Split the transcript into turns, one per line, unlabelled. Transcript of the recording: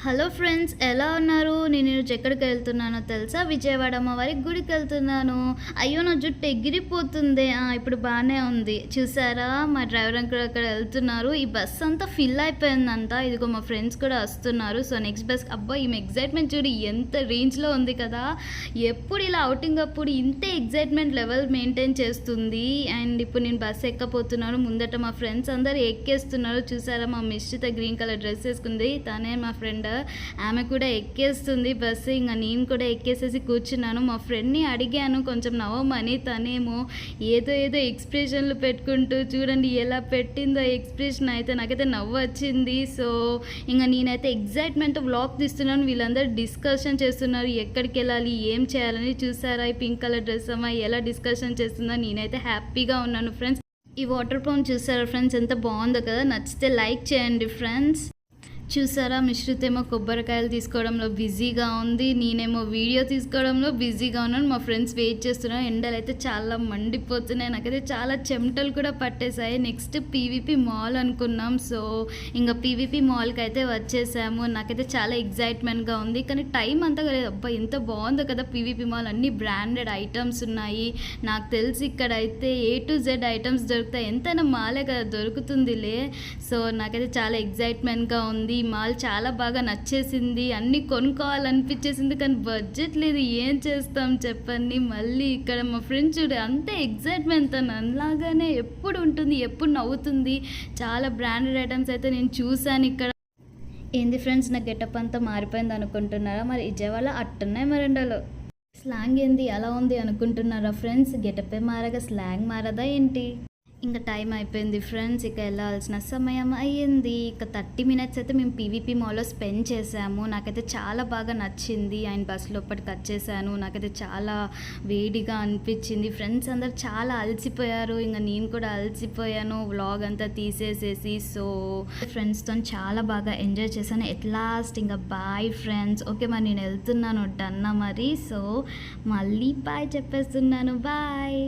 Hello friends, ఎలా ఉన్నారు? నేను ఈరోజు ఎక్కడికి వెళ్తున్నానో తెలుసా? విజయవాడ అమ్మవారి గుడికి వెళ్తున్నాను. అయ్యో, నా జుట్టు ఎగిరిపోతుంది. ఇప్పుడు బాగానే ఉంది. చూసారా, మా డ్రైవర్ అంకుల్ అక్కడ వెళ్తున్నారు. ఈ బస్ అంతా ఫిల్ అయిపోయిందంట. ఇదిగో మా ఫ్రెండ్స్ కూడా వస్తున్నారు. So next bus. అబ్బా, ఈమె ఎగ్జైట్మెంట్ చూడు ఎంత రేంజ్లో ఉంది కదా. ఎప్పుడు ఇలా అవుటింగ్ అప్పుడు ఇంతే ఎగ్జైట్మెంట్ లెవెల్ మెయింటైన్ చేస్తుంది. అండ్ ఇప్పుడు నేను బస్ ఎక్కపోతున్నాను. ముందట మా ఫ్రెండ్స్ అందరు ఎక్కేస్తున్నారు. చూసారా, మా మిశ్రిత గ్రీన్ కలర్ డ్రెస్ వేసుకుంది. తనే మా ఫ్రెండ్. ఆమె కూడా ఎక్కేస్తుంది బస్సు. ఇంకా నేను కూడా ఎక్కేసేసి కూర్చున్నాను. మా ఫ్రెండ్ని అడిగాను కొంచెం నవ్వమని. తనేమో ఏదో ఏదో ఎక్స్ప్రెషన్లు పెట్టుకుంటూ చూడండి ఎలా పెట్టిందో ఎక్స్ప్రెషన్. అయితే నాకైతే నవ్వు వచ్చింది. సో ఇంకా నేనైతే ఎగ్జైట్మెంట్ వ్లాగ్ తీస్తున్నాను. వీళ్ళందరూ డిస్కషన్ చేస్తున్నారు ఎక్కడికి వెళ్ళాలి, ఏం చేయాలని. చూసారా, ఈ పింక్ కలర్ డ్రెస్ అమ్మ ఎలా డిస్కషన్ చేస్తుందో. నేనైతే హ్యాపీగా ఉన్నాను ఫ్రెండ్స్. ఈ వాటర్ పౌండ్ చూసారా ఫ్రెండ్స్, ఎంత బాగుందో కదా. నచ్చితే లైక్ చేయండి ఫ్రెండ్స్. చూసారా, మిశ్రిత్ ఏమో కొబ్బరికాయలు తీసుకోవడంలో బిజీగా ఉంది. నేనేమో వీడియో తీసుకోవడంలో బిజీగా ఉన్నాను. మా ఫ్రెండ్స్ వెయిట్ చేస్తున్నాను. ఎండలు అయితే చాలా మండిపోతున్నాయి. నాకైతే చాలా చెమటలు కూడా పట్టేశాయి. నెక్స్ట్ పీవీపీ మాల్ అనుకున్నాం. సో ఇంకా పీవీపీ మాల్కి అయితే వచ్చేసాము. నాకైతే చాలా ఎగ్జైట్మెంట్గా ఉంది. కానీ టైం అంతా లేదు. అబ్బా, ఎంత బాగుందో కదా పీవీపీ మాల్. అన్ని బ్రాండెడ్ ఐటమ్స్ ఉన్నాయి. నాకు తెలిసి ఇక్కడైతే A to Z ఐటమ్స్ దొరుకుతాయి. ఎంతైనా మాలే కదా, దొరుకుతుందిలే. సో నాకైతే చాలా ఎగ్జైట్మెంట్గా ఉంది. ఈ మాల్ చాలా బాగా నచ్చేసింది. అన్నీ కొనుక్కోవాలనిపించేసింది. కానీ బడ్జెట్ లేదు. ఏం చేస్తాం చెప్పండి. మళ్ళీ ఇక్కడ మా ఫ్రెండ్స్ చూడు అంతే ఎగ్జైట్మెంట్. తను అలాగానే ఎప్పుడు ఉంటుంది, ఎప్పుడు నవ్వుతుంది. చాలా బ్రాండెడ్ ఐటమ్స్ అయితే నేను చూశాను ఇక్కడ. ఏంది ఫ్రెండ్స్, నా గెటప్ అంతా మారిపోయింది అనుకుంటున్నారా? మరి విజయవాడ అట్టున్నాయి మరెండలో. స్లాంగ్ ఏంది అలా ఉంది అనుకుంటున్నారా ఫ్రెండ్స్? గెటపే మారగా స్లాంగ్ మారదా ఏంటి? ఇంకా టైం అయిపోయింది ఫ్రెండ్స్. ఇక వెళ్ళాల్సిన సమయం అయ్యింది. ఇక 30 minutes అయితే మేము పీవీపీ మాల్లో స్పెండ్ చేసాము. నాకైతే చాలా బాగా నచ్చింది. ఆయన బస్ లోపలికి వచ్చేసాను. నాకైతే చాలా వేడిగా అనిపించింది. ఫ్రెండ్స్ అందరు చాలా అలసిపోయారు. ఇంకా నేను కూడా అలసిపోయాను వ్లాగ్ అంతా తీసేసేసి. సో ఫ్రెండ్స్తో చాలా బాగా ఎంజాయ్ చేశాను. ఎట్ లాస్ట్ ఇంకా బాయ్ ఫ్రెండ్స్. ఓకే, మరి నేను వెళ్తున్నాను డన్నా మరి. సో మళ్ళీ బాయ్ చెప్పేస్తున్నాను. బాయ్.